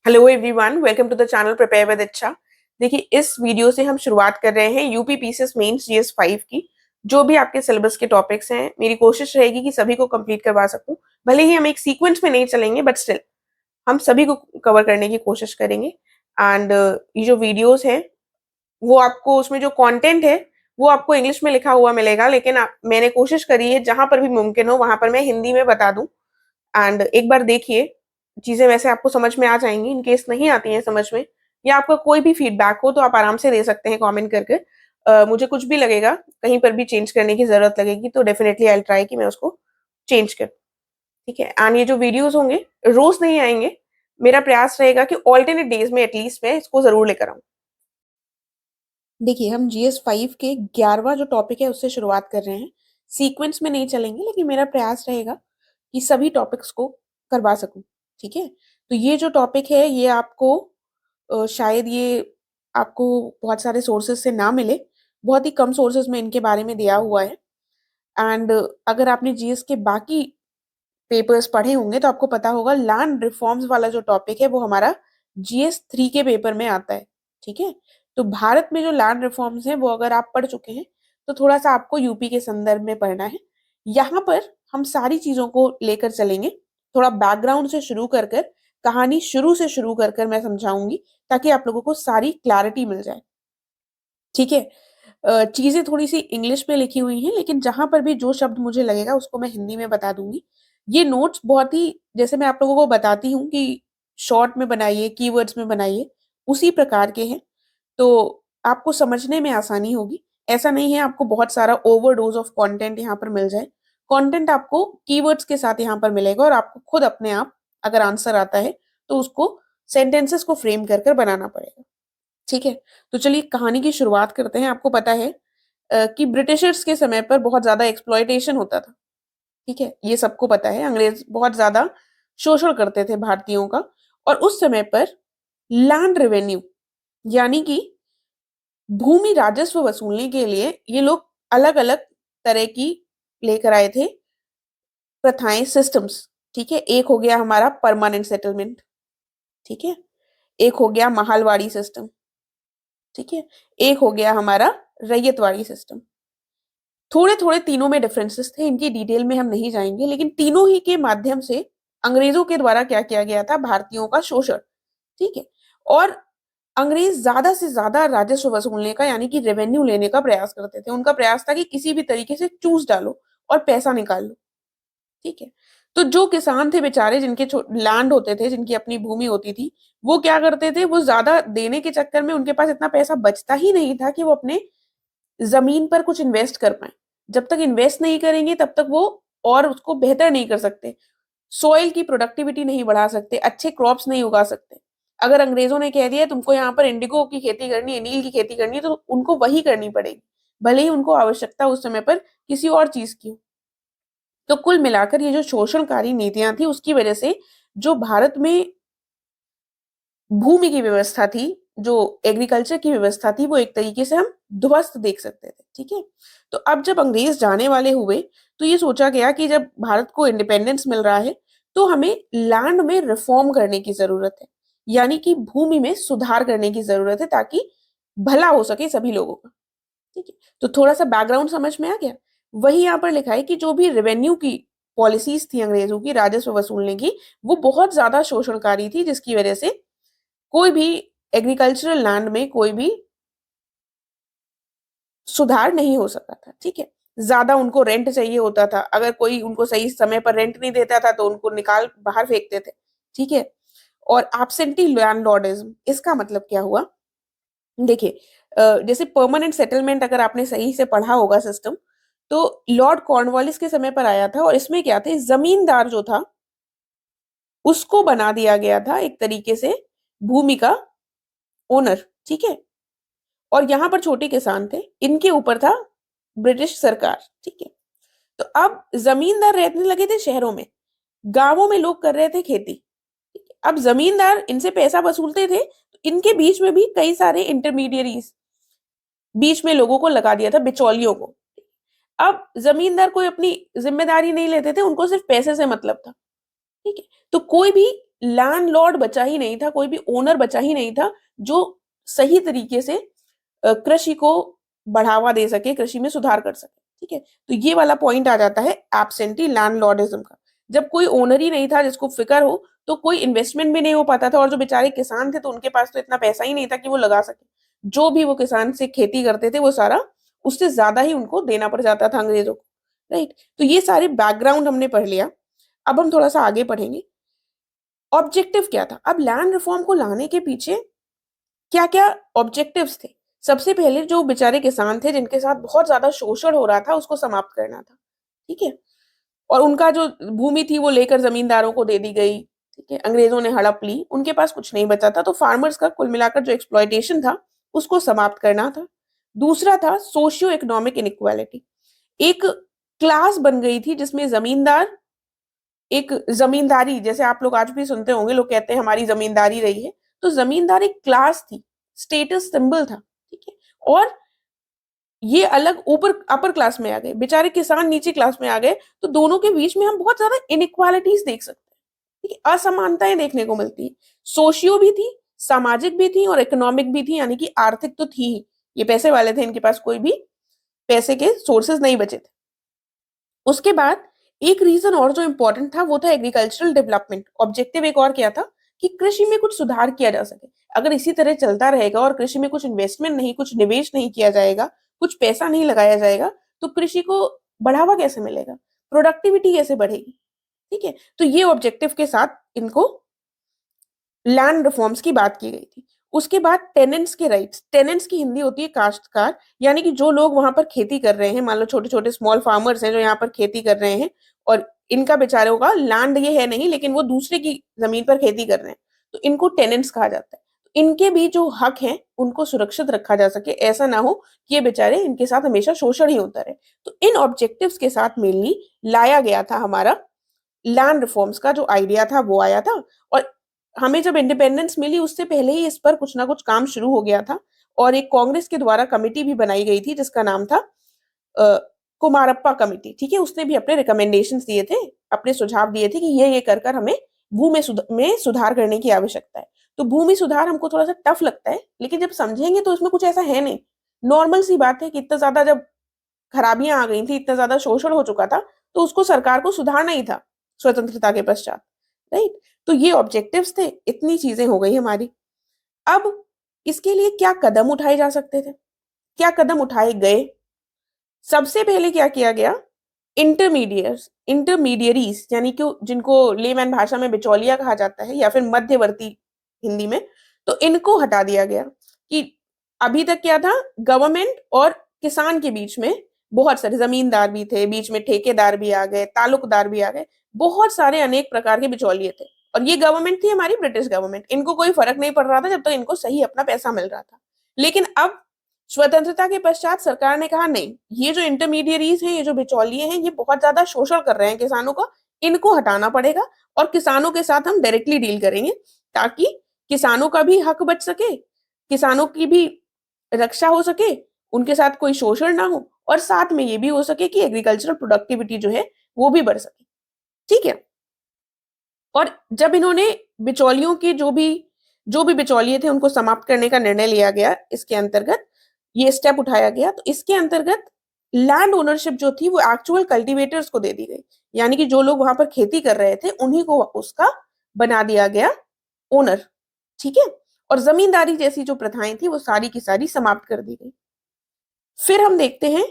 Hello everyone, welcome to the channel prepare with Ichchha. देखिए, इस video से हम शुरुआत कर रहे हैं यूपी पीसीएस मेंस जीएस 5 की। जो भी आपके सिलेबस के टॉपिक्स हैं, मेरी कोशिश रहेगी कि सभी को कंप्लीट करवा सकूं। भले ही हम एक सीक्वेंस में नहीं चलेंगे, बट स्टिल हम सभी को कवर करने की कोशिश करेंगे। एंड ये जो वीडियोस हैं, वो आपको उसमें जो कंटेंट है वो आपको इंग्लिश में लिखा हुआ मिलेगा, लेकिन मैंने कोशिश करी है जहां पर भी मुमकिन हो वहां पर मैं हिंदी में बता दूं। एंड एक बार देखिए, चीजें वैसे आपको समझ में आ जाएंगी। इन केस नहीं आती हैं समझ में, या आपका कोई भी फीडबैक हो तो आप आराम से दे सकते हैं कमेंट करके। मुझे कुछ भी लगेगा, कहीं पर भी चेंज करने की जरूरत लगेगी तो डेफिनेटली आई ट्राई कि मैं उसको चेंज कर। ठीक है। एंड ये जो वीडियोस होंगे, रोज नहीं आएंगे। मेरा प्रयास रहेगा कि ऑल्टरनेट डेज में एटलीस्ट मैं इसको जरूर लेकर आऊं। देखिए, हम जीएस 5 के 11वां जो टॉपिक है उससे शुरुआत कर रहे हैं। सीक्वेंस में नहीं चलेंगे, लेकिन मेरा प्रयास रहेगा कि सभी टॉपिक्स को करवा सकूं। ठीक है। तो ये जो टॉपिक है ये आपको शायद ये आपको बहुत सारे सोर्सेज से ना मिले। बहुत ही कम सोर्सेज में इनके बारे में दिया हुआ है। एंड अगर आपने जीएस के बाकी पेपर्स पढ़े होंगे तो आपको पता होगा, लैंड रिफॉर्म्स वाला जो टॉपिक है वो हमारा जीएस 3 के पेपर में आता है। ठीक है। तो भारत में जो लैंड रिफॉर्म्स हैं वो अगर आप पढ़ चुके हैं तो थोड़ा सा आपको यूपी के संदर्भ में पढ़ना है। यहाँ पर हम सारी चीजों को लेकर चलेंगे। थोड़ा बैकग्राउंड से शुरू कर कहानी शुरू से शुरू कर मैं समझाऊंगी, ताकि आप लोगों को सारी क्लैरिटी मिल जाए। ठीक है। चीजें थोड़ी सी इंग्लिश में लिखी हुई हैं, लेकिन जहां पर भी जो शब्द मुझे लगेगा उसको मैं हिंदी में बता दूंगी। ये नोट्स बहुत ही, जैसे मैं आप लोगों को बताती हूँ कि शॉर्ट में बनाइए, कीवर्ड्स में बनाइए, उसी प्रकार के हैं। तो आपको समझने में आसानी होगी। ऐसा नहीं है आपको बहुत सारा ओवरडोज ऑफ कंटेंट यहाँ पर मिल जाए। कंटेंट आपको कीवर्ड्स के साथ यहाँ पर मिलेगा, और आपको खुद अपने आप अगर आंसर आता है तो उसको सेंटेंसेस को फ्रेम कर बनाना पड़ेगा। ठीक है। तो चलिए कहानी की शुरुआत करते हैं। आपको पता है कि ब्रिटिशर्स के समय पर बहुत ज्यादा एक्सप्लॉयटेशन होता था। ठीक है, ये सबको पता है। अंग्रेज बहुत ज्यादा शोषण करते थे भारतीयों का। और उस समय पर लैंड रेवेन्यू, यानी कि भूमि राजस्व वसूलने के लिए ये लोग अलग अलग तरह की लेकर आए थे प्रथाएं, सिस्टम्स। ठीक है। एक हो गया हमारा परमानेंट सेटलमेंट। ठीक है। एक हो गया महालवाड़ी सिस्टम। ठीक है। एक हो गया हमारा रैयतवाड़ी सिस्टम। थोड़े थोड़े तीनों में डिफरेंसेस थे, इनकी डिटेल में हम नहीं जाएंगे, लेकिन तीनों ही के माध्यम से अंग्रेजों के द्वारा क्या किया गया था, भारतीयों का शोषण। ठीक है। और अंग्रेज ज्यादा से ज्यादा राजस्व वसूलने का, यानी कि रेवेन्यू लेने का प्रयास करते थे। उनका प्रयास था कि किसी भी तरीके से चूस डालो और पैसा निकाल लो। ठीक है। तो जो किसान थे बेचारे, जिनके लैंड होते थे, जिनकी अपनी भूमि होती थी, वो क्या करते थे, वो ज्यादा देने के चक्कर में उनके पास इतना पैसा बचता ही नहीं था कि वो अपने जमीन पर कुछ इन्वेस्ट कर पाए। जब तक इन्वेस्ट नहीं करेंगे तब तक वो और उसको बेहतर नहीं कर सकते, सॉइल की प्रोडक्टिविटी नहीं बढ़ा सकते, अच्छे क्रॉप्स नहीं उगा सकते। अगर अंग्रेजों ने कह दिया तुमको यहाँ पर इंडिगो की खेती करनी है, नील की खेती करनी है, तो उनको वही करनी पड़ेगी, भले ही उनको आवश्यकता उस समय पर किसी और चीज की हो। तो कुल मिलाकर ये जो शोषणकारी नीतियां थी, उसकी वजह से जो भारत में भूमि की व्यवस्था थी, जो एग्रीकल्चर की व्यवस्था थी, वो एक तरीके से हम ध्वस्त देख सकते थे। ठीक है। तो अब जब अंग्रेज जाने वाले हुए तो ये सोचा गया कि जब भारत को इंडिपेंडेंस मिल रहा है तो हमें लैंड में रिफॉर्म करने की जरूरत है, यानी कि भूमि में सुधार करने की जरूरत है, ताकि भला हो सके सभी लोगों का। ठीक है। तो थोड़ा सा बैकग्राउंड समझ में आ गया। वही यहाँ पर लिखा है कि जो भी रेवेन्यू की पॉलिसीज थी अंग्रेजों की राजस्व वसूलने की, वो बहुत ज्यादा शोषणकारी थी, जिसकी वजह से कोई भी एग्रीकल्चरल लैंड में कोई भी सुधार नहीं हो सका था। ठीक है। ज्यादा उनको रेंट चाहिए होता था, अगर कोई उनको सही समय पर रेंट नहीं देता था तो उनको निकाल बाहर फेंकते थे। ठीक है। और एब्सेंटी लैंडलॉर्डिज्म, इसका मतलब क्या हुआ, देखिए, जैसे परमानेंट सेटलमेंट अगर आपने सही से पढ़ा होगा सिस्टम, तो लॉर्ड कॉर्नवालिस के समय पर आया था, और इसमें क्या थे, जमींदार जो था उसको बना दिया गया था एक तरीके से भूमि का ओनर। ठीक है। और यहाँ पर छोटे किसान थे, इनके ऊपर था ब्रिटिश सरकार। ठीक है। तो अब जमींदार रहने लगे थे शहरों में, गांवों में लोग कर रहे थे खेती। ठीक है? अब जमींदार इनसे पैसा वसूलते थे, तो इनके बीच में भी कई सारे इंटरमीडियरीज, बीच में लोगों को लगा दिया था, बिचौलियों को। अब जमींदार कोई अपनी जिम्मेदारी नहीं लेते थे, उनको सिर्फ पैसे से मतलब था। ठीक है। तो कोई भी लैंडलॉर्ड बचा ही नहीं था, कोई भी ओनर बचा ही नहीं था जो सही तरीके से कृषि को बढ़ावा दे सके, कृषि में सुधार कर सके। ठीक है, तो ये वाला पॉइंट आ जाता है एब्सेंटी लैंडलॉर्डिज्म का। जब कोई ओनर ही नहीं था जिसको फिक्र हो, तो कोई इन्वेस्टमेंट भी नहीं हो पाता था, और जो बेचारे किसान थे तो उनके पास तो इतना पैसा ही नहीं था कि वो लगा सके। जो भी वो किसान से खेती करते थे वो सारा उससे ज्यादा ही उनको देना पड़ जाता था अंग्रेजों को। राइट, तो ये सारे बैकग्राउंड हमने पढ़ लिया। अब हम थोड़ा सा आगे पढ़ेंगे, ऑब्जेक्टिव क्या था। अब लैंड रिफॉर्म को लाने के पीछे क्या क्या ऑब्जेक्टिव्स थे। सबसे पहले जो बेचारे किसान थे जिनके साथ बहुत ज्यादा शोषण हो रहा था उसको समाप्त करना था। ठीक है, और उनका जो भूमि थी वो लेकर जमींदारों को दे दी गई। ठीक है, अंग्रेजों ने हड़प ली, उनके पास कुछ नहीं बचा था, तो फार्मर्स का कुल मिलाकर जो एक्सप्लॉयटेशन था उसको समाप्त करना था। दूसरा था सोशियो इकोनॉमिक इनइक्वालिटी। एक क्लास बन गई थी जिसमें जमींदार, एक जमींदारी जैसे आप लोग आज भी सुनते होंगे, लोग कहते हैं हमारी जमींदारी रही है, तो जमींदार एक क्लास थी, स्टेटस सिंबल था। ठीक है, और ये अलग ऊपर अपर क्लास में आ गए, बेचारे किसान नीचे क्लास में आ गए, तो दोनों के बीच में हम बहुत ज्यादा इनइक्वालिटीज देख सकते हैं। ठीक है, असमानताएं देखने को मिलती है। सोशियो भी थी, सामाजिक भी थी, और इकोनॉमिक भी थी, यानी कि आर्थिक तो थी ही। ये पैसे वाले थे, इनके पास कोई भी पैसे के सोर्सेज नहीं बचे थे। उसके बाद एक रीजन और जो इंपॉर्टेंट था वो था एग्रीकल्चरल डेवलपमेंट। ऑब्जेक्टिव एक और क्या था कि कृषि में कुछ सुधार किया जा सके। अगर इसी तरह चलता रहेगा और कृषि में कुछ इन्वेस्टमेंट नहीं, कुछ निवेश नहीं किया जाएगा, कुछ पैसा नहीं लगाया जाएगा, तो कृषि को बढ़ावा कैसे मिलेगा, प्रोडक्टिविटी कैसे बढ़ेगी। ठीक है, तो ये ऑब्जेक्टिव के साथ इनको लैंड रिफॉर्म्स की बात की गई थी। उसके बाद टेनेंट्स के राइट्स। टेनेंट्स की हिंदी होती है काश्तकार, यानी कि जो लोग वहां पर खेती कर रहे हैं, मान लो छोटे छोटे स्मॉल फार्मर्स हैं जो यहाँ पर खेती कर रहे हैं, और इनका बेचारों का लैंड ये है नहीं, लेकिन वो दूसरे की जमीन पर खेती कर रहे हैं, तो इनको टेनेंट्स कहा जाता है। इनके भी जो हक हैं उनको सुरक्षित रखा जा सके, ऐसा ना हो कि ये बेचारे, इनके साथ हमेशा शोषण ही होता रहे। तो इन ऑब्जेक्टिव्स के साथ मेनली लाया गया था हमारा लैंड रिफॉर्म्स का जो आइडिया था वो आया था। और हमें जब इंडिपेंडेंस मिली उससे पहले ही इस पर कुछ ना कुछ काम शुरू हो गया था, और एक कांग्रेस के द्वारा कमेटी भी बनाई गई थी जिसका नाम था कुमारप्पा कमेटी। ठीक है, उसने भी अपने रिकमेंडेशंस दिए थे, अपने सुझाव दिए थे कि ये कर कर हमें भूमि में सुधार करने की आवश्यकता है। तो भूमि सुधार हमको थोड़ा सा टफ लगता है, लेकिन जब समझेंगे तो इसमें कुछ ऐसा है नहीं। नॉर्मल सी बात है कि इतना ज्यादा जब खराबियां आ गई थी, इतना ज्यादा शोषण हो चुका था, तो उसको सरकार को सुधारना ही था स्वतंत्रता के पश्चात। राइट, तो ये ऑब्जेक्टिव्स थे, इतनी चीजें हो गई हमारी। अब इसके लिए क्या कदम उठाए जा सकते थे, क्या कदम उठाए गए। सबसे पहले क्या किया गया, इंटरमीडियरीज, यानी कि जिनको लेमैन भाषा में बिचौलिया कहा जाता है, या फिर मध्यवर्ती हिंदी में, तो इनको हटा दिया गया। कि अभी तक क्या था, गवर्नमेंट और किसान के बीच में बहुत सारे जमींदार भी थे, बीच में ठेकेदार भी आ गए, तालुकदार भी आ गए, बहुत सारे अनेक प्रकार के बिचौलिए थे। और ये गवर्नमेंट थी हमारी ब्रिटिश गवर्नमेंट, इनको कोई फर्क नहीं पड़ रहा था जब तक इनको सही अपना पैसा मिल रहा था। लेकिन अब स्वतंत्रता के पश्चात सरकार ने कहा नहीं, ये जो इंटरमीडियरीज हैं, ये जो बिचौलिए हैं, ये बहुत ज्यादा शोषण कर रहे हैं किसानों का, इनको हटाना पड़ेगा, और किसानों के साथ हम डायरेक्टली डील करेंगे, ताकि किसानों का भी हक बच सके, किसानों की भी रक्षा हो सके, उनके साथ कोई शोषण ना हो, और साथ में ये भी हो सके कि एग्रीकल्चरल प्रोडक्टिविटी जो है वो भी बढ़ सके। ठीक है, और जब इन्होंने बिचौलियों के जो भी बिचौलिए थे उनको समाप्त करने का निर्णय लिया गया, इसके अंतर्गत ये स्टेप उठाया गया, तो इसके अंतर्गत लैंड ओनरशिप जो थी वो एक्चुअल कल्टीवेटर्स को दे दी गई, यानी कि जो लोग वहां पर खेती कर रहे थे उन्हीं को उसका बना दिया गया ओनर। ठीक है, और जमींदारी जैसी जो प्रथाएं थी वो सारी की सारी समाप्त कर दी गई। फिर हम देखते हैं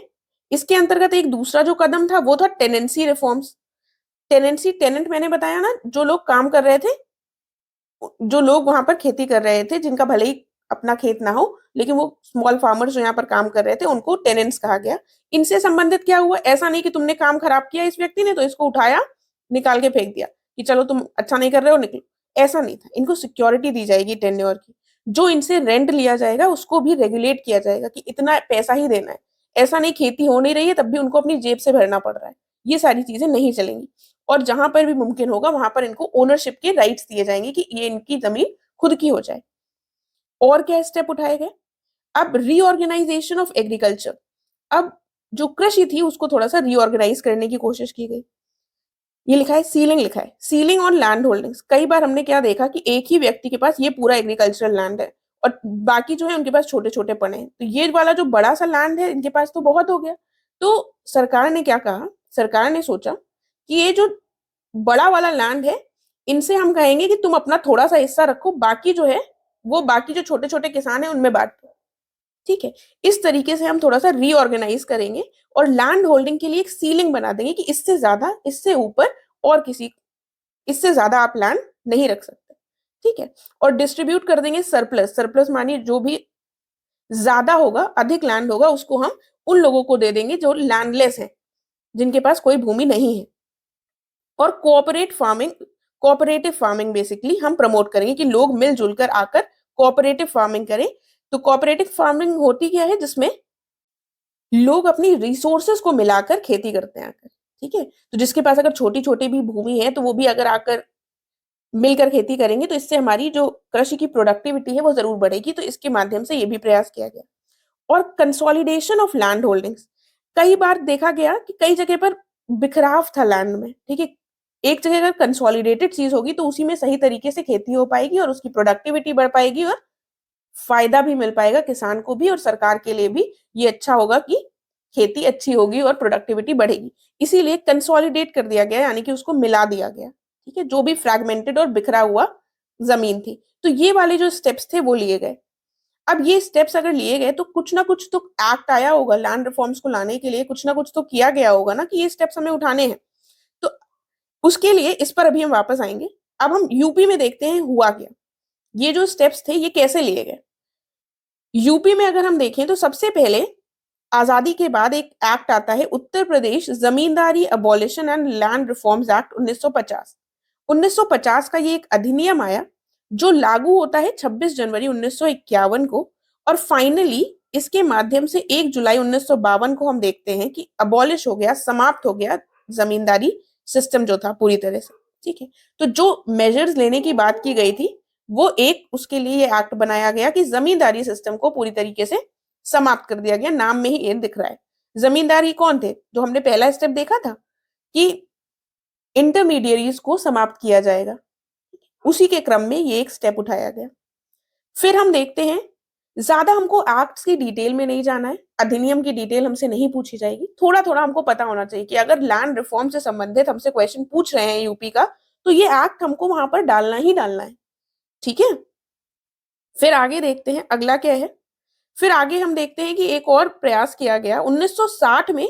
इसके अंतर्गत एक दूसरा जो कदम था वो था टेनेंसी रिफॉर्म्स। टेनेंट मैंने बताया ना, जो लोग काम कर रहे थे, जो लोग वहां पर खेती कर रहे थे, जिनका भले ही अपना खेत ना हो, लेकिन वो स्मॉल फार्मर्स जो यहाँ पर काम कर रहे थे, उनको टेनेंट्स कहा गया। इनसे संबंधित क्या हुआ, ऐसा नहीं कि तुमने काम खराब किया इस व्यक्ति ने तो इसको उठाया निकाल के फेंक दिया कि चलो तुम अच्छा नहीं कर रहे हो निकलो, ऐसा नहीं था। इनको सिक्योरिटी दी जाएगी टेन्योर की, जो इनसे रेंट लिया जाएगा उसको भी रेगुलेट किया जाएगा कि इतना पैसा ही देना है। ऐसा नहीं खेती हो नहीं रही है तब भी उनको अपनी जेब से भरना पड़ रहा है, ये सारी चीजें नहीं चलेंगी। और जहां पर भी मुमकिन होगा वहां पर इनको ओनरशिप के राइट्स दिए जाएंगे कि ये इनकी जमीन खुद की हो जाए। और क्या स्टेप उठाए गए, अब रीऑर्गेनाइजेशन ऑफ एग्रीकल्चर। अब जो कृषि थी उसको थोड़ा सा रीऑर्गेनाइज करने की कोशिश की गई। ये लिखा है सीलिंग, लिखा है सीलिंग ऑन लैंड होल्डिंग्स। कई बार हमने क्या देखा कि एक ही व्यक्ति के पास ये पूरा एग्रीकल्चरल लैंड है और बाकी जो है उनके पास छोटे छोटे पड़े हैं, तो ये वाला जो बड़ा सा लैंड है इनके पास तो बहुत हो गया। तो सरकार ने क्या कहा, सरकार ने सोचा कि ये जो बड़ा वाला लैंड है इनसे हम कहेंगे कि तुम अपना थोड़ा सा हिस्सा रखो, बाकी जो है वो बाकी जो छोटे छोटे किसान है उनमें बांट दो। ठीक है, इस तरीके से हम थोड़ा सा रीऑर्गेनाइज करेंगे और लैंड होल्डिंग के लिए एक सीलिंग बना देंगे कि इससे ज्यादा, इससे ऊपर और किसी, इससे ज्यादा आप लैंड नहीं रख सकते। ठीक है, और डिस्ट्रीब्यूट कर देंगे सरप्लस। सरप्लस मानिए जो भी ज्यादा होगा, अधिक लैंड होगा, उसको हम उन लोगों को दे देंगे जो लैंडलेस है, जिनके पास कोई भूमि नहीं है। और कोऑपरेटिव फार्मिंग बेसिकली हम प्रमोट करेंगे कि लोग मिलजुल कर आकर कोऑपरेटिव फार्मिंग करें। तो कोऑपरेटिव फार्मिंग होती क्या है, जिसमें लोग अपनी रिसोर्सेस को मिलाकर खेती करते हैं आकर। ठीक है, तो जिसके पास अगर छोटी छोटी भी भूमि है तो वो भी अगर आकर मिलकर खेती करेंगे तो इससे हमारी जो कृषि की प्रोडक्टिविटी है वो जरूर बढ़ेगी। तो इसके माध्यम से ये भी प्रयास किया गया। और कंसोलिडेशन ऑफ लैंड होल्डिंग्स, कई बार देखा गया कि कई जगह पर बिखराव था लैंड में। ठीक है, एक जगह अगर कंसोलिडेटेड चीज होगी तो उसी में सही तरीके से खेती हो पाएगी और उसकी प्रोडक्टिविटी बढ़ पाएगी और फायदा भी मिल पाएगा किसान को भी और सरकार के लिए भी। ये अच्छा होगा कि खेती अच्छी होगी और प्रोडक्टिविटी बढ़ेगी, इसीलिए कंसोलिडेट कर दिया गया, यानी कि उसको मिला दिया गया। ठीक है, जो भी फ्रैगमेंटेड और बिखरा हुआ जमीन थी, तो ये वाले जो स्टेप्स थे वो लिए गए। अब ये स्टेप्स अगर लिए गए तो कुछ ना कुछ तो एक्ट आया होगा लैंड रिफॉर्म्स को लाने के लिए, कुछ ना कुछ तो किया गया होगा ना कि ये स्टेप्स हमें उठाने हैं। तो उसके लिए इस पर अभी हम वापस आएंगे। अब हम यूपी में देखते हैं हुआ क्या, ये जो स्टेप्स थे ये कैसे लिए गए। यूपी में अगर हम देखें तो सबसे पहले आजादी के बाद एक एक्ट आता है, Uttar Pradesh Zamindari abolition and land reforms act 1950। 1950 का ये एक अधिनियम आया जो लागू होता है 26 जनवरी 1951 को। और फाइनली इसके माध्यम से 1 जुलाई 1952 को हम देखते हैं कि अबॉलिश हो गया, समाप्त हो गया जमींदारी सिस्टम जो था पूरी तरह से। ठीक है, तो जो मेजर्स लेने की बात की गई थी वो एक उसके लिए ये एक्ट बनाया गया कि जमींदारी सिस्टम को पूरी तरीके से समाप्त कर दिया गया। नाम में ही ये दिख रहा है। जमींदारी कौन थे, जो हमने पहला स्टेप देखा था कि इंटरमीडियरीज को समाप्त किया जाएगा, उसी के क्रम में ये एक स्टेप उठाया गया। फिर हम देखते हैं, ज्यादा हमको एक्ट्स की डिटेल में नहीं जाना है, अधिनियम की डिटेल हमसे नहीं पूछी जाएगी, थोड़ा थोड़ा हमको पता होना चाहिए कि अगर लैंड रिफॉर्म से संबंधित हमसे क्वेश्चन पूछ रहे हैं यूपी का तो ये एक्ट हमको वहां पर डालना ही डालना है। ठीक है, फिर आगे देखते हैं अगला क्या है। फिर आगे हम देखते हैं कि एक और प्रयास किया गया 1960 में,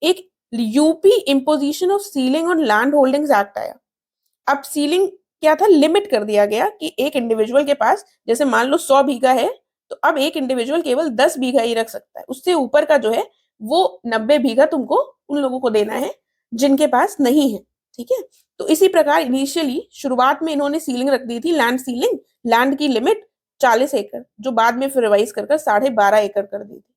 एक UP imposition of ceiling on land holdings act आया। अब सीलिंग क्या था, लिमिट कर दिया गया कि एक इंडिविजुअल के पास जैसे मान लो 100 बीघा है तो अब एक इंडिविजुअल केवल 10 बीघा ही रख सकता है, उससे ऊपर का जो है वो 90 बीघा तुमको उन लोगों को देना है जिनके पास नहीं है। ठीक है, तो इसी प्रकार इनिशियली शुरुआत में इन्होंने सीलिंग रख दी थी, लैंड सीलिंग, लैंड की लिमिट 40 एकड़, जो बाद में फिर रिवाइज कर 12.5 एकड़ कर दी थी।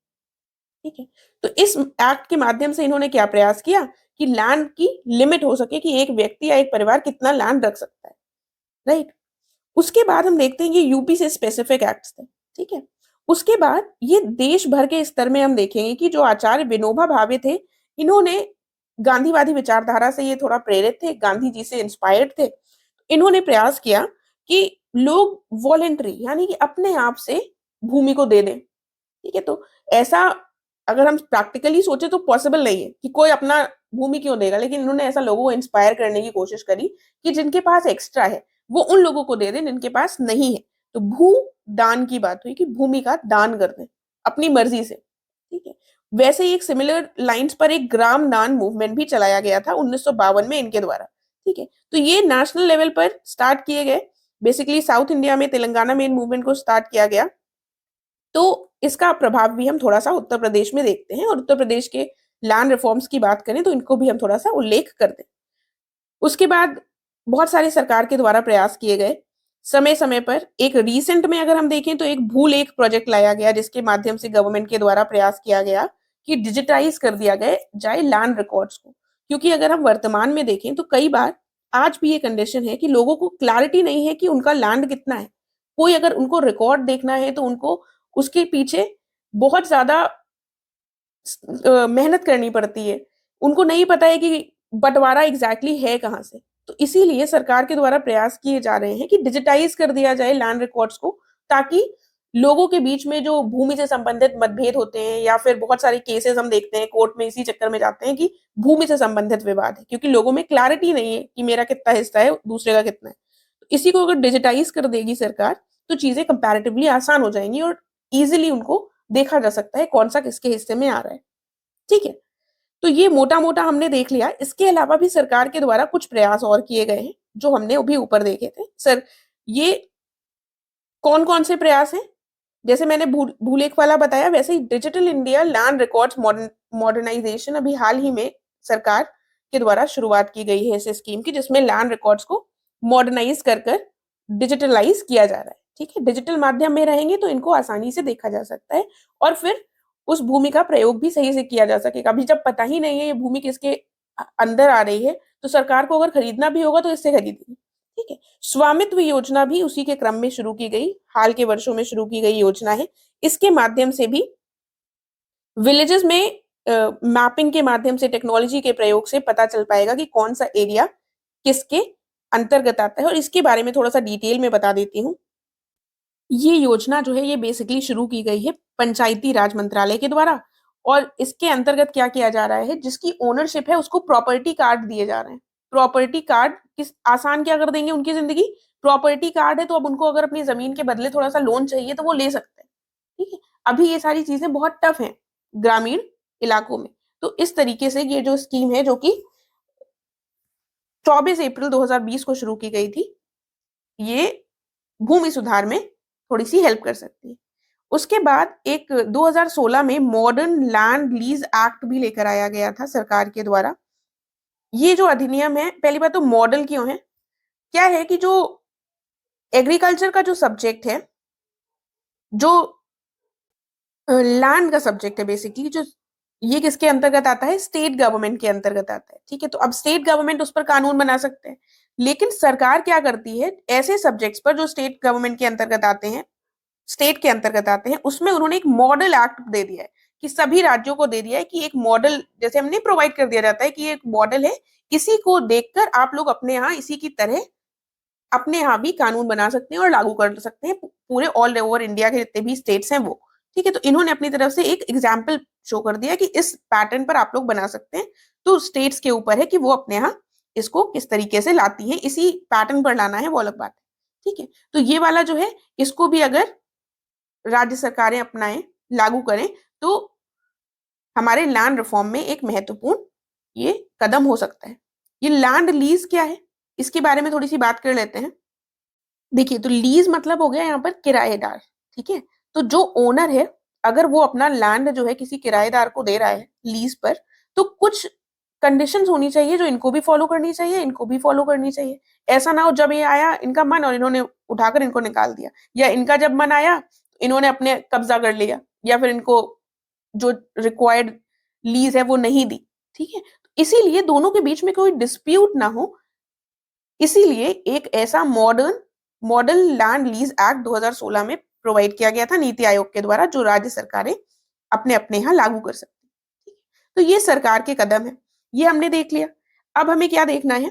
ठीक है, तो इस एक्ट के माध्यम से इन्होंने क्या प्रयास किया कि लैंड की लिमिट हो सके कि एक व्यक्ति या एक परिवार कितना लैंड रख सकता है। राइट, उसके बाद हम देखते हैं ये यूपी से स्पेसिफिक एक्ट्स थे। ठीक है, उसके बाद ये देश भर के स्तर में हम देखेंगे कि जो आचार्य विनोबा भावे थे, इन्होंने गांधीवादी विचारधारा से ये थोड़ा प्रेरित थे, गांधी जी से इंस्पायर्ड थे। इन्होंने प्रयास किया कि लोग वॉलेंटरी यानी कि अपने आप से भूमि को दे दें। ठीक है, तो ऐसा अगर हम प्रैक्टिकली सोचे तो पॉसिबल नहीं है कि कोई अपना भूमि क्यों देगा, लेकिन इन्होंने ऐसा लोगों को इंस्पायर करने की कोशिश करी कि जिनके पास एक्स्ट्रा है वो उन लोगों को दे दें जिनके पास नहीं है। तो भू दान की बात हुई कि भूमि का दान कर दें अपनी मर्जी से। ठीक है, वैसे ही एक सिमिलर लाइंस पर एक ग्राम दान मूवमेंट भी चलाया गया था 1952 में इनके द्वारा। ठीक है, तो ये नेशनल लेवल पर स्टार्ट किए गए, बेसिकली साउथ इंडिया में तेलंगाना में इन मूवमेंट को स्टार्ट किया गया। तो इसका प्रभाव भी हम थोड़ा सा उत्तर प्रदेश में देखते हैं, और उत्तर प्रदेश के लैंड रिफॉर्म्स की बात करें तो इनको भी हम थोड़ा सा उल्लेख कर दें। उसके बाद बहुत सारे सरकार के द्वारा प्रयास किए गए समय समय पर। एक रीसेंट में अगर हम देखें तो एक भूलेख प्रोजेक्ट लाया गया जिसके माध्यम से गवर्नमेंट के द्वारा प्रयास किया गया कि डिजिटाइज कर दिया गया जाए लैंड रिकॉर्ड्स को। क्योंकि अगर हम वर्तमान में देखें तो कई बार आज भी ये कंडीशन है कि लोगों को क्लैरिटी नहीं है कि उनका लैंड कितना है। कोई अगर उनको रिकॉर्ड देखना है तो उनको उसके पीछे बहुत ज्यादा मेहनत करनी पड़ती है। उनको नहीं पता है कि बंटवारा एग्जैक्टली है कहाँ से। तो इसीलिए सरकार के द्वारा प्रयास किए जा रहे हैं कि डिजिटाइज कर दिया जाए लैंड रिकॉर्ड्स को, ताकि लोगों के बीच में जो भूमि से संबंधित मतभेद होते हैं या फिर बहुत सारे केसेस हम देखते हैं कोर्ट में इसी चक्कर में जाते हैं कि भूमि से संबंधित विवाद है, क्योंकि लोगों में क्लैरिटी नहीं है कि मेरा कितना हिस्सा है, दूसरे का कितना है। तो इसी को अगर डिजिटाइज कर देगी सरकार तो चीजें कंपैरेटिवली आसान हो जाएंगी और इजीली उनको देखा जा सकता है कौन सा किसके हिस्से में आ रहा है। ठीक है, तो ये मोटा मोटा हमने देख लिया। इसके अलावा भी सरकार के द्वारा कुछ प्रयास और किए गए हैं जो हमने अभी ऊपर देखे थे। सर, ये कौन कौन से प्रयास हैं? जैसे मैंने भूलेख वाला बताया, वैसे ही digital India land records modernization अभी हाल ही में सरकार के द्वारा शुरुआत की गई है इस स्कीम की, जिसमें लैंड रिकॉर्ड्स को मॉडर्नाइज कर कर डिजिटलाइज किया जा रहा है। ठीक है, डिजिटल माध्यम में रहेंगे तो इनको आसानी से देखा जा सकता है और फिर उस भूमि का प्रयोग भी सही से किया जा सकेगा। अभी जब पता ही नहीं है ये भूमि किसके अंदर आ रही है, तो सरकार को अगर खरीदना भी होगा तो इससे खरीदेगी। ठीक है, स्वामित्व योजना भी उसी के क्रम में शुरू की गई, हाल के वर्षों में शुरू की गई योजना है। इसके माध्यम से भी विलेजेस में मैपिंग के माध्यम से टेक्नोलॉजी के प्रयोग से पता चल पाएगा कि कौन सा एरिया किसके अंतर्गत आता है। और इसके बारे में थोड़ा सा डिटेल में बता देती हूँ। ये योजना जो है ये बेसिकली शुरू की गई है पंचायती राज मंत्रालय के द्वारा, और इसके अंतर्गत क्या किया जा रहा है, जिसकी ओनरशिप है उसको प्रॉपर्टी कार्ड दिए जा रहे हैं। प्रॉपर्टी कार्ड किस आसान क्या कर देंगे उनकी जिंदगी। प्रॉपर्टी कार्ड है तो अब उनको अगर अपनी जमीन के बदले थोड़ा सा लोन चाहिए तो वो ले सकते हैं। ठीक है, अभी ये सारी चीजें बहुत टफ हैं ग्रामीण इलाकों में। तो इस तरीके से ये जो स्कीम है जो कि 24 अप्रैल 2020 को शुरू की गई थी, ये भूमि सुधार में थोड़ी सी हेल्प कर सकती है। उसके बाद एक 2016 में मॉडर्न लैंड लीज एक्ट भी लेकर आया गया था सरकार के द्वारा। ये जो अधिनियम है, पहली बात तो मॉडल क्यों है, क्या है कि जो एग्रीकल्चर का जो सब्जेक्ट है, जो लैंड का सब्जेक्ट है बेसिकली, जो ये किसके अंतर्गत आता है, स्टेट गवर्नमेंट के अंतर्गत आता है। ठीक है, तो अब स्टेट गवर्नमेंट उस पर कानून बना सकते हैं, लेकिन सरकार क्या करती है, ऐसे सब्जेक्ट्स पर जो स्टेट गवर्नमेंट के अंतर्गत आते हैं, स्टेट के अंतर्गत आते हैं, उसमें उन्होंने एक मॉडल एक्ट दे दिया है कि सभी राज्यों को दे दिया है कि एक मॉडल जैसे हमने प्रोवाइड कर दिया जाता है कि एक मॉडल है, इसी को देखकर आप लोग अपने यहाँ इसी की तरह अपने यहाँ भी कानून बना सकते हैं और लागू कर सकते हैं पूरे ऑल ओवर इंडिया के जितने भी स्टेट्स हैं वो। ठीक है, तो इन्होंने अपनी तरफ से एक एग्जाम्पल शो कर दिया कि इस पैटर्न पर आप लोग बना सकते हैं। तो स्टेट्स के ऊपर है कि वो अपने यहाँ इसको किस तरीके से लाती हैं, इसी पैटर्न पर लाना है वो अलग बात है। ठीक है, तो ये वाला जो है इसको भी अगर राज्य सरकारें अपनाएं, लागू करें, तो हमारे लैंड रिफॉर्म में एक महत्वपूर्ण ये कदम हो सकता है। ये लैंड लीज क्या है, इसके बारे में थोड़ी सी बात कर लेते हैं। देखिए, तो लीज मतलब हो गया यहाँ पर किराएदार। ठीक है, तो जो ओनर है अगर वो अपना लैंड जो है किसी किराएदार को दे रहा है लीज पर, तो कुछ कंडीशंस होनी चाहिए जो इनको भी फॉलो करनी चाहिए, इनको भी फॉलो करनी चाहिए। ऐसा ना हो जब ये आया इनका मन और इन्होंने उठाकर इनको निकाल दिया, या इनका जब मन आया इन्होंने अपने कब्जा कर लिया, या फिर इनको जो रिक्वायर्ड लीज है वो नहीं दी। ठीक है, इसीलिए दोनों के बीच में कोई डिस्प्यूट ना हो, इसीलिए एक ऐसा मॉडल लैंड लीज एक्ट 2016 में प्रोवाइड किया गया था नीति आयोग के द्वारा, जो राज्य सरकारें अपने अपने यहाँ लागू कर सकती है। तो ये सरकार के कदम है, ये हमने देख लिया। अब हमें क्या देखना है,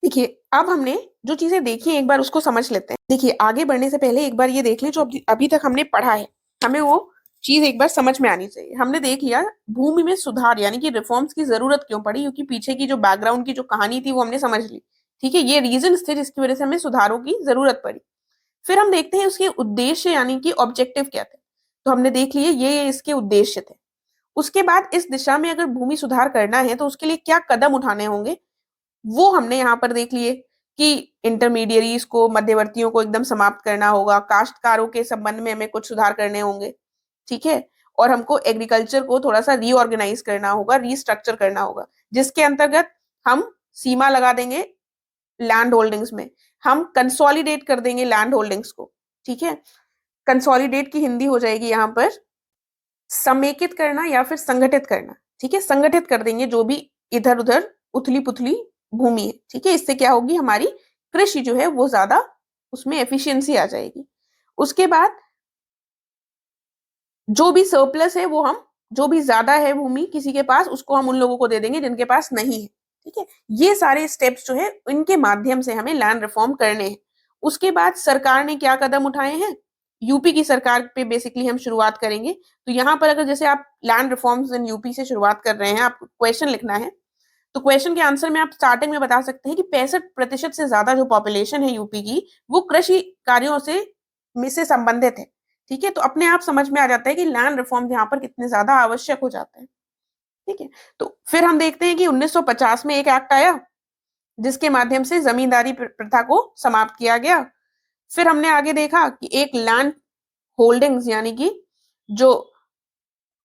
देखिए अब हमने जो चीजें देखी एक बार उसको समझ लेते हैं। देखिए, आगे बढ़ने से पहले एक बार ये देख लें जो अभी तक हमने पढ़ा है, हमें वो चीज एक बार समझ में आनी चाहिए। हमने देख लिया भूमि में सुधार यानी कि रिफॉर्म्स की जरूरत क्यों पड़ी, क्योंकि पीछे की जो बैकग्राउंड की जो कहानी थी वो हमने समझ ली। ठीक है, ये रीजन थे जिसकी वजह से हमें सुधारों की जरूरत पड़ी। फिर हम देखते हैं उसके उद्देश्य यानी कि ऑब्जेक्टिव क्या थे, तो हमने देख लिए ये इसके उद्देश्य थे। उसके बाद इस दिशा में अगर भूमि सुधार करना है तो उसके लिए क्या कदम उठाने होंगे, वो हमने यहाँ पर देख लिए कि इंटरमीडियरीज को, मध्यवर्तियों को एकदम समाप्त करना होगा, काश्तकारों के संबंध में हमें कुछ सुधार करने होंगे। ठीक है, और हमको एग्रीकल्चर को थोड़ा सा रीऑर्गेनाइज करना होगा, रीस्ट्रक्चर करना होगा, जिसके अंतर्गत हम सीमा लगा देंगे लैंड होल्डिंग्स में, हम कंसोलिडेट कर देंगे लैंड होल्डिंग्स को। ठीक है, कंसोलिडेट की हिंदी हो जाएगी यहाँ पर समेकित करना या फिर संगठित करना। ठीक है, संगठित कर देंगे जो भी इधर उधर उथली पुथली भूमि है। ठीक है, इससे क्या होगी, हमारी कृषि जो है वो ज्यादा उसमें एफिशिएंसी आ जाएगी। उसके बाद जो भी सरप्लस है वो हम जो भी ज्यादा है भूमि किसी के पास, उसको हम उन लोगों को दे देंगे जिनके पास नहीं है। ठीक है, ये सारे स्टेप्स जो है इनके माध्यम से हमें लैंड रिफॉर्म करने हैं। उसके बाद सरकार ने क्या कदम उठाए हैं, यूपी की सरकार पे बेसिकली हम शुरुआत करेंगे। तो यहाँ पर अगर जैसे आप लैंड रिफॉर्म्स इन यूपी से शुरुआत कर रहे हैं, आपको क्वेश्चन लिखना है, तो क्वेश्चन के आंसर में आप स्टार्टिंग में बता सकते हैं कि 65% से ज्यादा जो पॉपुलेशन है यूपी की, वो कृषि कार्यों से संबंधित है। ठीक है, तो अपने आप समझ में आ जाता है कि लैंड रिफॉर्म यहाँ पर कितने ज्यादा आवश्यक हो जाते हैं। ठीक है, तो फिर हम देखते हैं कि 1950 में एक एक्ट आया जिसके माध्यम से जमींदारी प्रथा को समाप्त किया गया। फिर हमने आगे देखा कि एक लैंड होल्डिंग्स यानी कि जो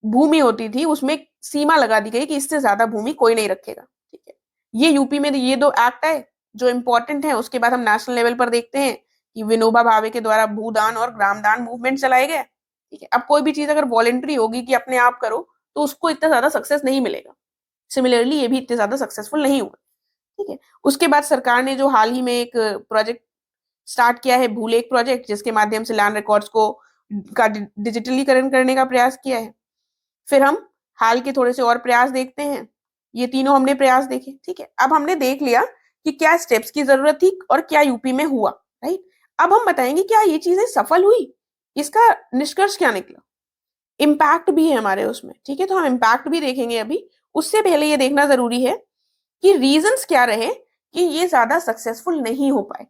भूमि होती थी उसमें सीमा लगा दी गई कि इससे ज्यादा भूमि कोई नहीं रखेगा। ठीक है, ये यूपी में ये दो एक्ट है जो इंपॉर्टेंट है। उसके बाद हम नेशनल लेवल पर देखते हैं कि विनोबा भावे के द्वारा भूदान और ग्रामदान मूवमेंट चलाए गए। ठीक है, अब कोई भी चीज अगर वॉलेंट्री होगी कि अपने आप करो, तो उसको इतना ज्यादा सक्सेस नहीं मिलेगा। सिमिलरली ये भी इतने ज्यादा सक्सेसफुल नहीं हुआ। ठीक है, उसके बाद सरकार ने जो हाल ही में एक प्रोजेक्ट स्टार्ट किया है, भूलेख प्रोजेक्ट, जिसके माध्यम से लैंड रिकॉर्ड्स को का डिजिटलीकरण करने का प्रयास किया है। फिर हम हाल के थोड़े से और प्रयास देखते हैं। ये तीनों हमने प्रयास देखे। ठीक है, अब हमने देख लिया कि क्या स्टेप्स की जरूरत थी और क्या यूपी में हुआ। राइट, अब हम बताएंगे क्या ये चीजें सफल हुई, इसका निष्कर्ष क्या निकला, इम्पैक्ट भी है हमारे उसमें। ठीक है, तो हम इम्पैक्ट भी देखेंगे अभी। उससे पहले ये देखना जरूरी है कि रीजंस क्या रहे कि ये ज्यादा सक्सेसफुल नहीं हो पाए।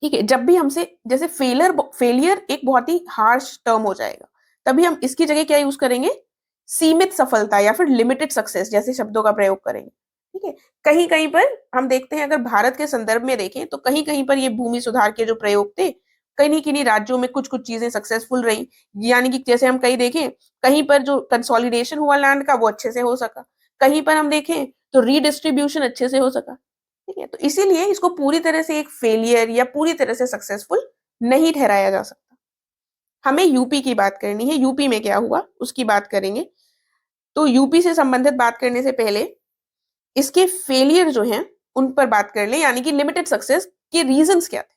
ठीक है, जब भी हमसे जैसे फेलियर एक बहुत ही हार्श टर्म हो जाएगा, तभी हम इसकी जगह क्या यूज करेंगे, सीमित सफलता या फिर लिमिटेड सक्सेस जैसे शब्दों का प्रयोग करेंगे। ठीक है, कहीं कहीं पर हम देखते हैं, अगर भारत के संदर्भ में देखें तो कहीं कहीं पर ये भूमि सुधार के जो प्रयोग थे, कहीं किन्हीं राज्यों में कुछ कुछ चीजें सक्सेसफुल रही। यानी कि जैसे हम कहीं देखें, कहीं पर जो कंसोलिडेशन हुआ लैंड का वो अच्छे से हो सका, कहीं पर हम देखें तो रीडिस्ट्रीब्यूशन अच्छे से हो सका। ठीक है, तो इसीलिए इसको पूरी तरह से एक फेलियर या पूरी तरह से सक्सेसफुल नहीं ठहराया जा सकता। हमें यूपी की बात करनी है, यूपी में क्या हुआ उसकी बात करेंगे। तो यूपी से संबंधित बात करने से पहले इसके फेलियर जो हैं उन पर बात कर ले, यानी कि लिमिटेड सक्सेस के रीजंस क्या थे।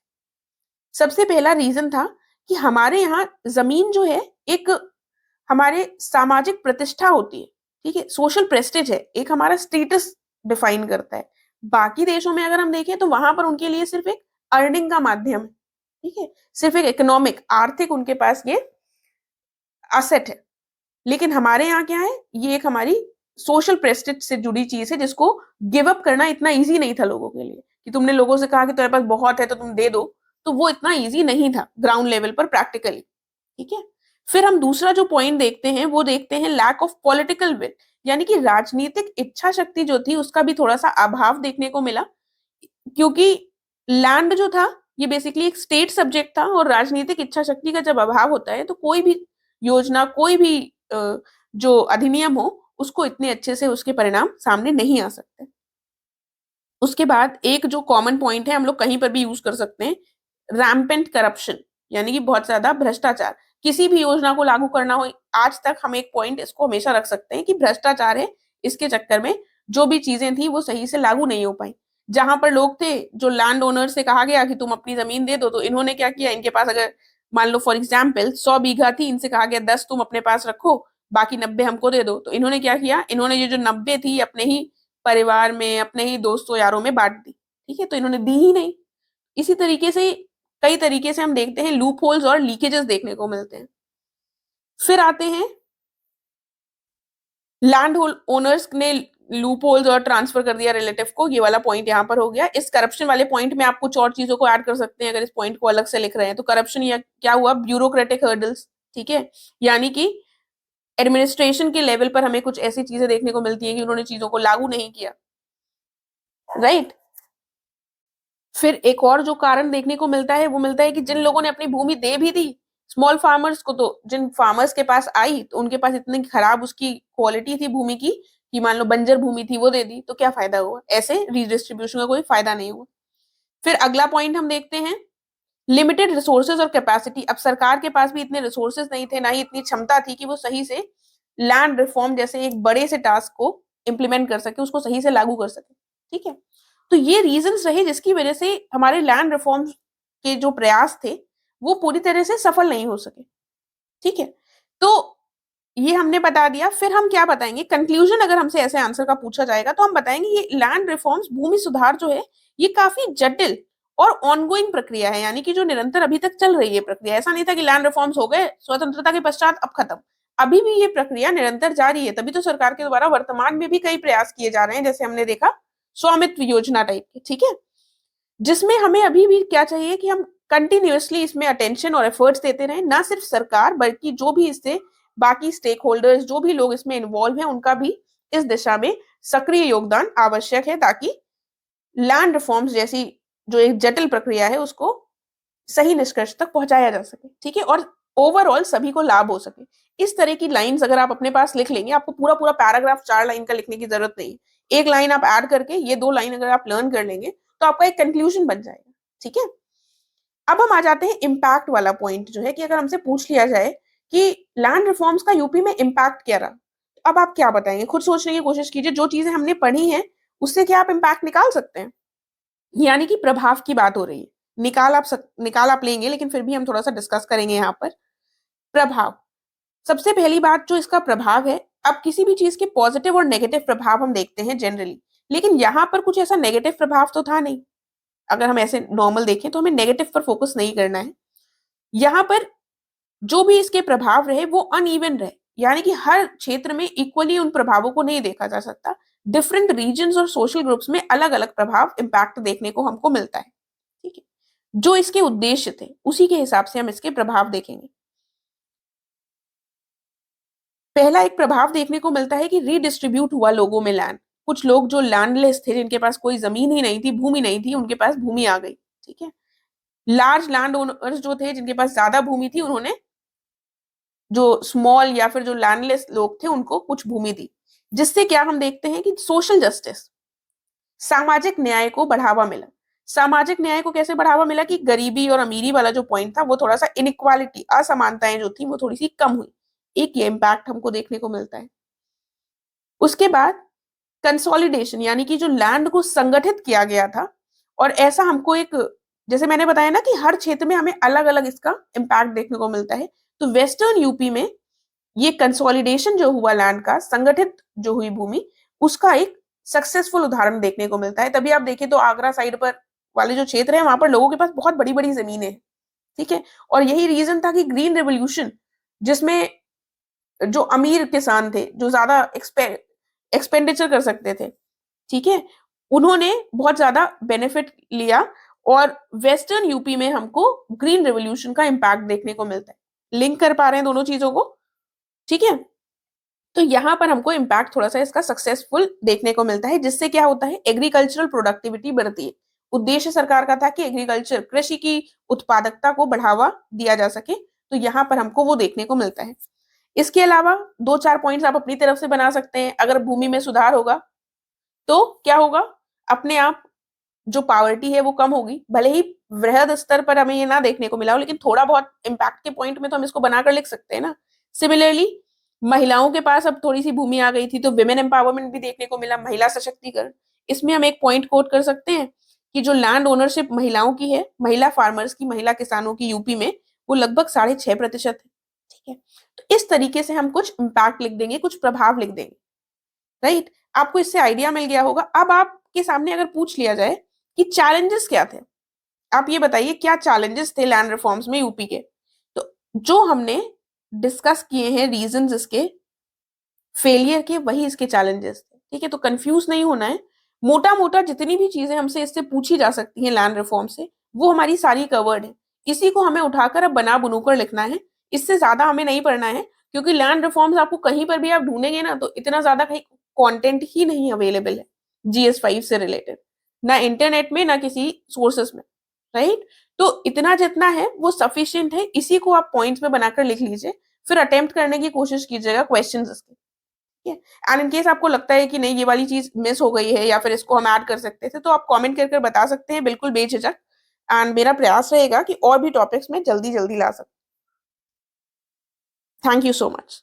सबसे पहला रीजन था कि हमारे यहाँ जमीन जो है एक हमारे सामाजिक प्रतिष्ठा होती है। ठीक है, सोशल प्रेस्टिज है, एक हमारा स्टेटस डिफाइन करता है। बाकी देशों में अगर हम देखें तो वहां पर उनके लिए सिर्फ एक अर्निंग का माध्यम है। ठीक है, सिर्फ एक इकोनॉमिक आर्थिक उनके पास ये असेट है। लेकिन हमारे यहाँ क्या है, ये एक हमारी सोशल प्रेस्टिज से जुड़ी चीज है, जिसको गिव अप करना इतना इजी नहीं था लोगों के लिए। कि तुमने लोगों से कहा कि तुम्हारे पास बहुत है तो तुम दे दो, तो वो इतना इजी नहीं था ग्राउंड लेवल पर प्रैक्टिकली। ठीक है, फिर हम दूसरा जो पॉइंट देखते हैं वो देखते हैं लैक ऑफ पॉलिटिकल विल, यानी कि राजनीतिक इच्छा शक्ति जो थी उसका भी थोड़ा सा अभाव देखने को मिला। क्योंकि लैंड जो था ये बेसिकली एक स्टेट सब्जेक्ट था, और राजनीतिक इच्छा शक्ति का जब अभाव होता है तो कोई भी योजना, कोई भी जो अधिनियम हो, उसको इतने अच्छे से उसके परिणाम सामने नहीं आ सकते। उसके बाद एक जो कॉमन पॉइंट है हम लोग कहीं पर भी यूज कर सकते हैं, रैम्पेंट करप्शन, यानी कि बहुत ज्यादा भ्रष्टाचार। किसी भी योजना को लागू करना हो, आज तक हम एक पॉइंट इसको हमेशा रख सकते हैं कि भ्रष्टाचार है, इसके चक्कर में जो भी चीजें थी वो सही से लागू नहीं हो पाई। जहां पर लोग थे, जो लैंड ओनर से कहा गया कि तुम अपनी जमीन दे दो, तो इन्होंने क्या किया, इनके पास अगर मान लो फॉर एग्जाम्पल 100 बीघा थी, इनसे कहा गया 10 तुम अपने पास रखो, बाकी 90 हमको दे दो। तो इन्होंने क्या किया, इन्होंने ये जो 90 थी अपने ही परिवार में, अपने ही दोस्तों यारों में बांट दी। ठीक है, तो इन्होंने दी ही नहीं। इसी तरीके से कई तरीके से हम देखते हैं लूप होल्स और लीकेजेस देखने को मिलते हैं। फिर आते हैं लैंड ओनर्स ने लूप होल्स और ट्रांसफर कर दिया रिलेटिव को, ये वाला पॉइंट यहाँ पर हो गया। इस करप्शन वाले पॉइंट में आप कुछ और चीजों को ऐड कर सकते हैं अगर इस पॉइंट को अलग से लिख रहे हैं। तो करप्शन या क्या हुआ, ब्यूरोक्रेटिक हर्डल्स। ठीक है, यानी कि एडमिनिस्ट्रेशन के लेवल पर हमें कुछ ऐसी चीजें देखने को मिलती हैं कि उन्होंने चीजों को लागू नहीं किया। राइट, फिर एक और जो कारण देखने को मिलता है वो मिलता है कि जिन लोगों ने अपनी भूमि दे भी दी स्मॉल फार्मर्स को, तो जिन फार्मर्स के पास आई तो उनके पास इतनी खराब उसकी क्वालिटी थी भूमि की कि मान लो बंजर भूमि थी वो दे दी, तो क्या फायदा हुआ, ऐसे रीडिस्ट्रीब्यूशन का कोई फायदा नहीं हुआ। फिर अगला पॉइंट हम देखते हैं लिमिटेड रिसोर्सेज और कैपेसिटी। अब सरकार के पास भी इतने रिसोर्सेज नहीं थे, ना ही इतनी क्षमता थी कि वो सही से लैंड रिफॉर्म जैसे एक बड़े से टास्क को इम्प्लीमेंट कर सके, उसको सही से लागू कर सके। ठीक है, तो ये रीजंस रहे जिसकी वजह से हमारे लैंड रिफॉर्म के जो प्रयास थे वो पूरी तरह से सफल नहीं हो सके। ठीक है, तो ये हमने बता दिया। फिर हम क्या बताएंगे कंक्लूजन, अगर हमसे ऐसे आंसर का पूछा जाएगा तो हम बताएंगे ये लैंड रिफॉर्म्स, भूमि सुधार जो है ये काफी जटिल और ऑनगोइंग प्रक्रिया है, यानी कि जो निरंतर अभी तक चल रही है प्रक्रिया। ऐसा नहीं था कि लैंड रिफॉर्म्स हो गए स्वतंत्रता के पश्चात अब खत्म, अभी भी ये प्रक्रिया निरंतर जारी है। तभी तो सरकार के द्वारा वर्तमान में भी कई प्रयास किए जा रहे हैं, जैसे हमने देखा स्वामित्व योजना टाइप के, ठीक है, जिसमें हमें अभी भी क्या चाहिए कि हम कंटिन्यूअसली इसमें अटेंशन और एफर्ट्स देते रहें, ना सिर्फ सरकार बल्कि जो भी इससे बाकी स्टेक होल्डर्स, जो भी लोग इसमें इन्वॉल्व हैं, उनका भी इस दिशा में सक्रिय योगदान आवश्यक है, ताकि लैंड रिफॉर्म्स जैसी जो एक जटिल प्रक्रिया है उसको सही निष्कर्ष तक पहुंचाया जा सके, ठीक है, और ओवरऑल सभी को लाभ हो सके। इस तरह की लाइंस अगर आप अपने पास लिख लेंगे, आपको पूरा पूरा पैराग्राफ 4 लाइन का लिखने की जरूरत नहीं, एक लाइन आप ऐड करके ये 2 लाइन अगर आप लर्न कर लेंगे तो आपका एक कंक्लूजन बन जाएगा, ठीक है। अब हम आ जाते हैं इम्पैक्ट वाला पॉइंट, जो है कि अगर हमसे पूछ लिया जाए कि लैंड रिफॉर्म्स का यूपी में इम्पैक्ट क्या रहा, तो अब आप क्या बताएंगे? खुद सोचने की कोशिश कीजिए, जो चीजें हमने पढ़ी हैं उससे क्या आप इम्पैक्ट निकाल सकते हैं? यानी कि प्रभाव की बात हो रही है, निकाल आप लेंगे, लेकिन फिर भी हम थोड़ा सा डिस्कस करेंगे यहाँ पर। प्रभाव, सबसे पहली बात जो इसका प्रभाव है, अब किसी भी चीज के पॉजिटिव और नेगेटिव प्रभाव हम देखते हैं जनरली, लेकिन यहाँ पर कुछ ऐसा नेगेटिव प्रभाव तो था नहीं। अगर हम ऐसे नॉर्मल देखें तो हमें नेगेटिव पर फोकस नहीं करना है। यहाँ पर जो भी इसके प्रभाव रहे वो अनइवन रहे, यानी कि हर क्षेत्र में इक्वली उन प्रभावों को नहीं देखा जा सकता। डिफरेंट रीजन्स और सोशल ग्रुप्स में अलग अलग प्रभाव इम्पैक्ट देखने को हमको मिलता है, ठीक है। जो इसके उद्देश्य थे उसी के हिसाब से हम इसके प्रभाव देखेंगे। पहला एक प्रभाव देखने को मिलता है कि रीडिस्ट्रीब्यूट हुआ लोगों में लैंड। कुछ लोग जो लैंडलेस थे, जिनके पास कोई जमीन ही नहीं थी, भूमि नहीं थी, उनके पास भूमि आ गई, ठीक है। लार्ज लैंड ओनर्स जो थे, जिनके पास ज्यादा भूमि थी, उन्होंने जो स्मॉल या फिर जो लैंडलेस लोग थे उनको कुछ भूमि दी, जिससे क्या हम देखते हैं कि सोशल जस्टिस, सामाजिक न्याय को बढ़ावा मिला। सामाजिक न्याय को कैसे बढ़ावा मिला कि गरीबी और अमीरी वाला जो पॉइंट था वो थोड़ा सा, इनइक्वालिटी, असमानताएं जो थी वो थोड़ी सी कम हुई। एक ये इम्पैक्ट हमको देखने को मिलता है। उसके बाद कंसोलिडेशन, यानी कि जो लैंड को संगठित किया गया था, और ऐसा हमको एक, जैसे मैंने बताया ना कि हर क्षेत्र में हमें अलग अलग इसका इम्पैक्ट देखने को मिलता है, तो वेस्टर्न यूपी में ये कंसोलिडेशन जो हुआ लैंड का, संगठित जो हुई भूमि, उसका एक सक्सेसफुल उदाहरण देखने को मिलता है। तभी आप देखें तो आगरा साइड पर वाले जो क्षेत्र है, वहां पर लोगों के पास बहुत बड़ी बड़ी जमीनें हैं, ठीक है। और यही रीजन था कि ग्रीन रेवोल्यूशन, जिसमें जो अमीर किसान थे, जो ज्यादा एक्सपेंडिचर कर सकते थे, ठीक है, उन्होंने बहुत ज्यादा बेनिफिट लिया, और वेस्टर्न यूपी में हमको ग्रीन रेवोल्यूशन का इम्पैक्ट देखने को मिलता है। लिंक कर पा रहे हैं दोनों चीजों को, ठीक है। तो यहां पर हमको इम्पैक्ट थोड़ा सा इसका सक्सेसफुल देखने को मिलता है, जिससे क्या होता है, एग्रीकल्चरल प्रोडक्टिविटी बढ़ती है। उद्देश्य सरकार का था कि एग्रीकल्चर, कृषि की उत्पादकता को बढ़ावा दिया जा सके, तो यहाँ पर हमको वो देखने को मिलता है। इसके अलावा 2-4 पॉइंट्स आप अपनी तरफ से बना सकते हैं। अगर भूमि में सुधार होगा तो क्या होगा, अपने आप जो पावर्टी है वो कम होगी। भले ही वृहद स्तर पर हमें ये ना देखने को मिला हो, लेकिन थोड़ा बहुत इम्पैक्ट के पॉइंट में तो हम इसको बनाकर लिख सकते हैं ना। सिमिलरली महिलाओं के पास अब थोड़ी सी भूमि आ गई थी, तो विमेन एम्पावरमेंट भी देखने को मिला, महिला सशक्तिकरण। इसमें हम एक पॉइंट कोट कर सकते हैं कि जो लैंड ओनरशिप महिलाओं की है, महिला फार्मर्स की, महिला किसानों की यूपी में, वो लगभग 6.5% है, ठीक है। तो इस तरीके से हम कुछ इम्पैक्ट लिख देंगे, कुछ प्रभाव लिख देंगे, राइट। आपको इससे आइडिया मिल गया होगा। अब आपके सामने अगर पूछ लिया जाए कि चैलेंजेस क्या थे, आप ये बताइए क्या चैलेंजेस थे लैंड रिफॉर्म्स में यूपी के, तो जो हमने डिस्कस किए हैं रीजंस इसके फेलियर के, वही इसके चैलेंजेस थे, ठीक है। तो कंफ्यूज नहीं होना है। मोटा मोटा जितनी भी चीजें हमसे इससे पूछी जा सकती हैं लैंड रिफॉर्म से, वो हमारी सारी कवर्ड है। इसी को हमें उठाकर अब बना बुनूकर लिखना है, इससे ज्यादा हमें नहीं पढ़ना है, क्योंकि लैंड रिफॉर्म्स आपको कहीं पर भी आप ढूंढेंगे ना, तो इतना ज्यादा कहीं कंटेंट ही नहीं अवेलेबल है GS5 से रिलेटेड, ना इंटरनेट में ना किसी सोर्सेस में, राइट। तो इतना जितना है वो सफिशियंट है, इसी को आप पॉइंट्स में बनाकर लिख लीजिए, फिर अटेम्प्ट करने की कोशिश कीजिएगा क्वेश्चंस इसके, ठीक है। एंड इन केस आपको लगता है कि नहीं ये वाली चीज मिस हो गई है या फिर इसको हम ऐड कर सकते थे, तो आप कमेंट कर बता सकते हैं, बिल्कुल बेझिझक। एंड मेरा प्रयास रहेगा कि और भी टॉपिक्स में जल्दी जल्दी ला सकूं। Thank you so much.